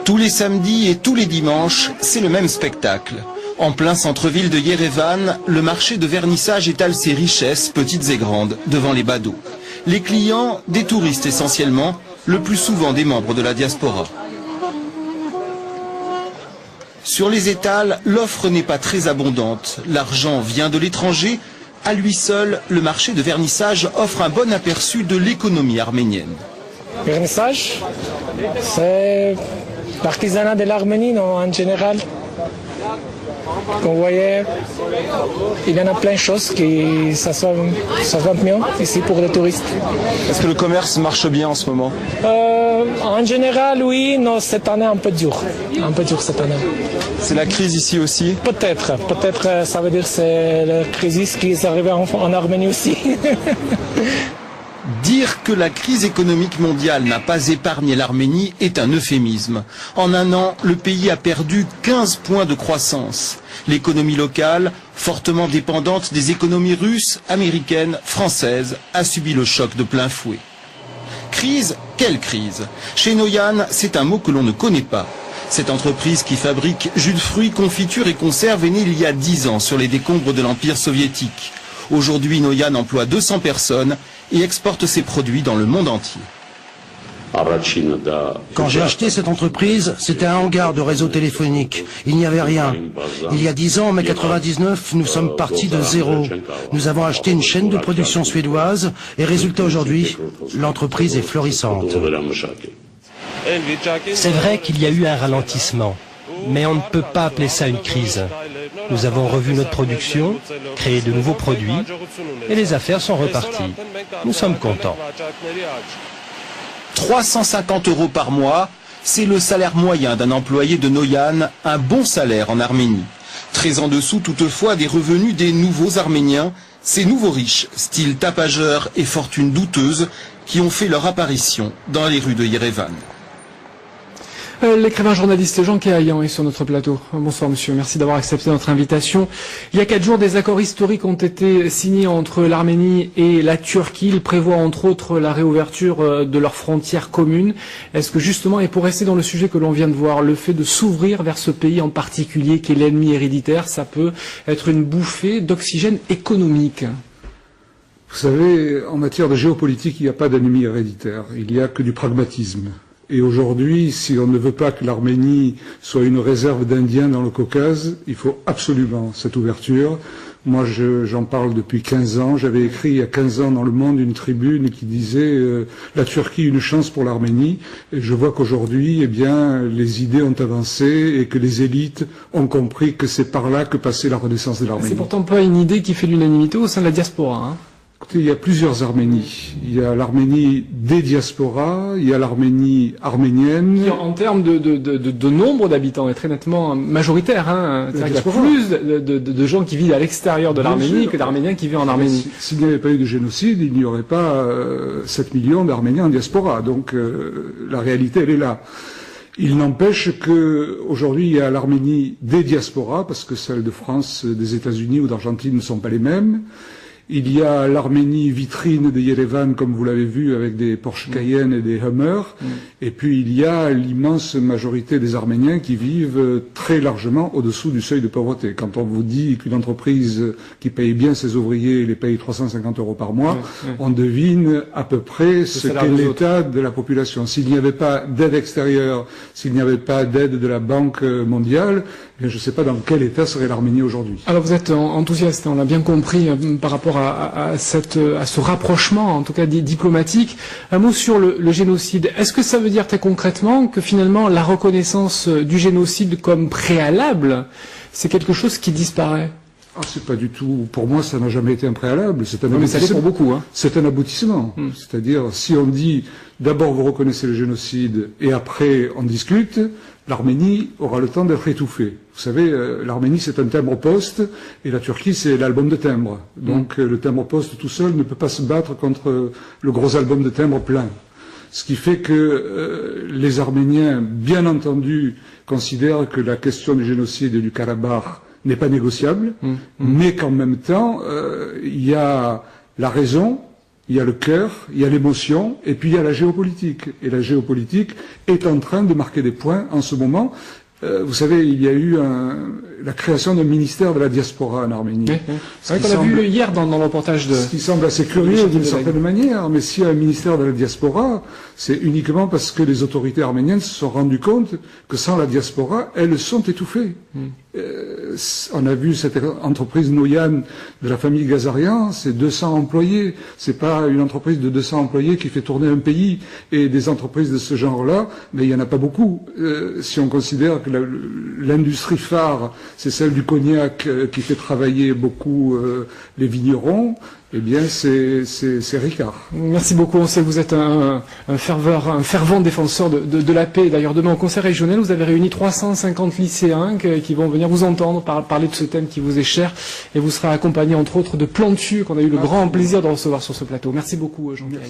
Tous les samedis et tous les dimanches, c'est le même spectacle. En plein centre-ville de Yerevan, le marché de vernissage étale ses richesses, petites et grandes, devant les badauds. Les clients, des touristes essentiellement, le plus souvent des membres de la diaspora. Sur les étals, l'offre n'est pas très abondante. L'argent vient de l'étranger. À lui seul, le marché de vernissage offre un bon aperçu de l'économie arménienne. Vernissage, c'est l'artisanat de l'Arménie en général. Comme vous voyez, il y en a plein de choses qui ça se vend bien ici pour les touristes. Est-ce que le commerce marche bien en ce moment? En général, oui, non, cette année un peu dur. Un peu dur cette année. C'est la crise ici aussi? Peut-être ça veut dire que c'est la crise qui est arrivée en Arménie aussi. Dire que la crise économique mondiale n'a pas épargné l'Arménie est un euphémisme. En un an, le pays a perdu 15 points de croissance. L'économie locale, fortement dépendante des économies russes, américaines, françaises, a subi le choc de plein fouet. Crise? Quelle crise? Chez Noyan, c'est un mot que l'on ne connaît pas. Cette entreprise qui fabrique jus de fruits, confitures et conserves est née il y a 10 ans sur les décombres de l'Empire soviétique. Aujourd'hui, Noyan emploie 200 personnes et exporte ses produits dans le monde entier. Quand j'ai acheté cette entreprise, c'était un hangar de réseau téléphonique. Il n'y avait rien. Il y a 10 ans, en mai 99, nous sommes partis de zéro. Nous avons acheté une chaîne de production suédoise et résultat aujourd'hui, l'entreprise est florissante. C'est vrai qu'il y a eu un ralentissement, mais on ne peut pas appeler ça une crise. Nous avons revu notre production, créé de nouveaux produits, et les affaires sont reparties. Nous sommes contents. 350 € par mois, c'est le salaire moyen d'un employé de Noyan, un bon salaire en Arménie. Très en dessous toutefois des revenus des nouveaux Arméniens, ces nouveaux riches, style tapageurs et fortune douteuse, qui ont fait leur apparition dans les rues de Yerevan. L'écrivain journaliste Jean Kéayan est sur notre plateau. Bonsoir monsieur, merci d'avoir accepté notre invitation. Il y a 4 jours, des accords historiques ont été signés entre l'Arménie et la Turquie. Ils prévoient entre autres la réouverture de leurs frontières communes. Est-ce que justement, et pour rester dans le sujet que l'on vient de voir, le fait de s'ouvrir vers ce pays en particulier qui est l'ennemi héréditaire, ça peut être une bouffée d'oxygène économique? Vous savez, en matière de géopolitique, il n'y a pas d'ennemi héréditaire, il n'y a que du pragmatisme. Et aujourd'hui, si on ne veut pas que l'Arménie soit une réserve d'Indiens dans le Caucase, il faut absolument cette ouverture. Moi, j'en parle depuis 15 ans. J'avais écrit il y a 15 ans dans Le Monde une tribune qui disait la Turquie, une chance pour l'Arménie. Et je vois qu'aujourd'hui, eh bien, les idées ont avancé et que les élites ont compris que c'est par là que passait la renaissance de l'Arménie. C'est pourtant pas une idée qui fait l'unanimité au sein de la diaspora, hein. Écoutez, il y a plusieurs Arménies. Il y a l'Arménie des diasporas, il y a l'Arménie arménienne. Qui, en termes de nombre d'habitants, est très nettement majoritaire. Hein. Il y a plus de gens qui vivent à l'extérieur de l'Arménie que d'Arméniens qui vivent en Arménie. S'il n'y avait pas eu de génocide, il n'y aurait pas 7 millions d'Arméniens en diaspora. Donc la réalité, elle est là. Il n'empêche que aujourd'hui il y a l'Arménie des diasporas, parce que celles de France, des États-Unis ou d'Argentine ne sont pas les mêmes. Il y a l'Arménie vitrine de Yerevan, comme vous l'avez vu, avec des Porsche Cayenne et des Hummer. Et puis il y a l'immense majorité des Arméniens qui vivent très largement au-dessous du seuil de pauvreté. Quand on vous dit qu'une entreprise qui paye bien ses ouvriers les paye 350 € par mois, on devine à peu près ce qu'est l'état de la population. S'il n'y avait pas d'aide extérieure, s'il n'y avait pas d'aide de la Banque mondiale, je ne sais pas dans quel état serait l'Arménie aujourd'hui. Alors vous êtes enthousiaste, on l'a bien compris, par rapport à ce rapprochement, en tout cas diplomatique. Un mot sur le génocide. Est-ce que ça veut dire très concrètement que finalement la reconnaissance du génocide comme préalable, c'est quelque chose qui disparaît? C'est pas du tout. Pour moi, ça n'a jamais été un préalable. C'est un mais ça l'est pour beaucoup, hein. C'est un aboutissement. C'est-à-dire, si on dit d'abord vous reconnaissez le génocide et après on discute, l'Arménie aura le temps d'être étouffée. Vous savez, l'Arménie c'est un timbre-poste et la Turquie c'est l'album de timbre. Donc le timbre-poste tout seul ne peut pas se battre contre le gros album de timbre plein. Ce qui fait que les Arméniens, bien entendu, considèrent que la question du génocide et du Karabakh n'est pas négociable, mais qu'en même temps, il y a la raison il y a le cœur, il y a l'émotion, et puis il y a la géopolitique. Et la géopolitique est en train de marquer des points en ce moment. Vous savez, il y a eu la création d'un ministère de la diaspora en Arménie. C'est vrai qu'on a vu hier dans le reportage de... Ce qui semble assez curieux d'une certaine manière, mais s'il y a un ministère de la diaspora, c'est uniquement parce que les autorités arméniennes se sont rendues compte que sans la diaspora, elles sont étouffées. On a vu cette entreprise Noyan de la famille Gazarian, c'est 200 employés. C'est pas une entreprise de 200 employés qui fait tourner un pays. Et des entreprises de ce genre-là, mais il y en a pas beaucoup. Si on considère que l'industrie phare, c'est celle du cognac qui fait travailler beaucoup les vignerons, eh bien, c'est Ricard. Merci beaucoup. On sait que vous êtes un fervent défenseur de la paix. D'ailleurs, demain, au Conseil régional, vous avez réuni 350 lycéens qui vont venir vous entendre parler de ce thème qui vous est cher. Et vous serez accompagné, entre autres, de Plantu, qu'on a eu le grand plaisir de recevoir sur ce plateau. Merci beaucoup, Jean-Pierre.